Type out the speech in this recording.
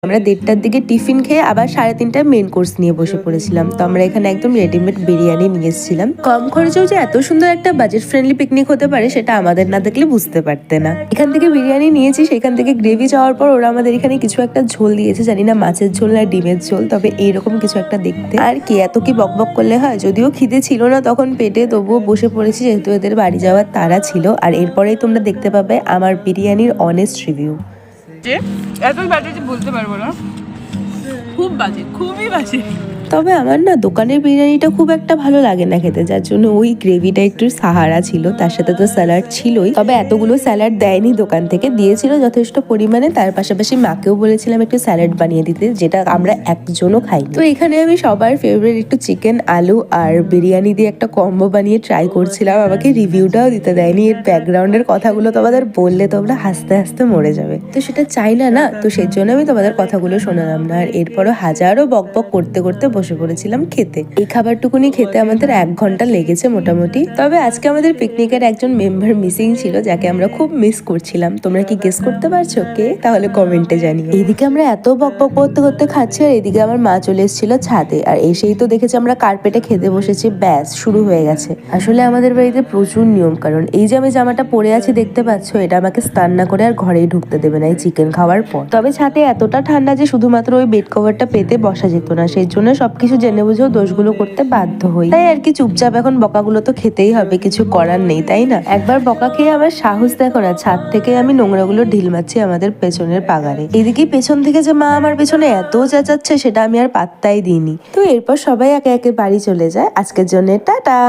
আমরা 1:30টার দিকে টিফিন খেয়ে আবার 3:30টায় মেন কোর্স নিয়ে বসে পড়েছিলাম। তো আমরা এখানে একদম রেডিমেড বিরিয়ানি নিয়ে এসেছিলাম। কম খরচেও যে এত সুন্দর একটা বাজেট ফ্রেন্ডলি পিকনিক হতে পারে সেটা আমাদের না দেখলে বুঝতে পারতে না। এখান থেকে বিরিয়ানি নিয়েছি, সেখান থেকে গ্রেভি চাওয়ার পর ওরা আমাদের এখানে কিছু একটা ঝোল দিয়েছে, জানি না মাছের ঝোল না ডিমের ঝোল, তবে এইরকম কিছু একটা দেখতে। আর কি এত কি বকবক করলে হয়, যদিও খিদে ছিল না তখন পেটে, তবুও বসে পড়েছি যেহেতু এদের বাড়ি যাওয়ার তাড়া ছিল। আর এরপরেই তোমরা দেখতে পাবে আমার বিরিয়ানির অনেস্ট রিভিউ। এত বাজে যে বলতে পারবো না, খুব বাজে, খুবই বাজে। তবে আমার না দোকানের বিরিয়ানিটা খুব একটা ভালো লাগে না খেতে, যার জন্য ওই গ্রেভিটা একটু সাহারা ছিল, তার সাথে তো স্যালাড ছিলই। তবে এতগুলো স্যালাড দেয়নি দোকান থেকে, দিয়েছিল যথেষ্ট পরিমাণে। তার পাশাপাশি মাকেও বলেছিলাম একটু স্যালাড বানিয়ে দিতে, যেটা আমরা একজনও খাই। তো এখানে আমি সবার ফেভারিট একটু চিকেন আলু আর বিরিয়ানি দিয়ে একটা কম্বো বানিয়ে ট্রাই করছিলাম। আমাকে রিভিউটাও দিতে দেয়নি। এর ব্যাকগ্রাউন্ডের কথাগুলো তোমাদের বললে তোমরা হাসতে হাসতে মরে যাবে, তো সেটা চাই না, তো সেই জন্য আমি তোমাদের কথাগুলো শোনালাম না। আর এরপরও হাজারো বকবক করতে করতে বসে পড়েছিলাম খেতে। এই খাবারটুকুনি খেতে আমাদের 1 ঘন্টা লেগেছে মোটামুটি। তবে আজকে আমাদের পিকনিকের একজন মেম্বার মিসিং ছিল, যাকে আমরা খুব মিস করছিলাম। তোমরা কি গেস করতে পারছো কে? তাহলে কমেন্টে জানিও। এইদিকে আমরা এত বকবক করতে করতে খাচ্ছি, আর এদিকে আমার মা চলে এসেছিল ছাদে, আর এসেই তো দেখেছি আমরা কার্পেটে খেতে বসেছি। ব্যাস শুরু হয়ে গেছে। আসলে আমাদের বাড়িতে প্রচুর নিয়ম, কারণ এই যে আমি জামাটা পরে আছি দেখতে পাচ্ছ, এটা আমাকে স্নান না করে আর ঘরেই ঢুকতে দেবে না এই চিকেন খাওয়ার পর। তবে ছাদে এতটা ঠান্ডা যে শুধুমাত্র ওই বেড কভারটা পেতে বসা যেত না, সেই জন্য সবকিছু জেনে বুঝেও দোষগুলো করতে বাধ্য হই। তাই আর কি চুপচাপ এখন বকাগুলো তো খেতেই হবে, কিছু করার নেই, তাই না? একবার বকা খেয়ে আমার সাহস দেখো না, ছাদ থেকে আমি নোংরাগুলো ঢিল মারছি আমাদের পেছনের পাগারে। এদিকে পেছন থেকে যে মা আমার পেছনে এত চেঁচাচ্ছে সেটা আমি আর পাত্তাই দিইনি। তো এরপর সবাই একে একে বাড়ি চলে যায়। আজকের জন্য টাটা।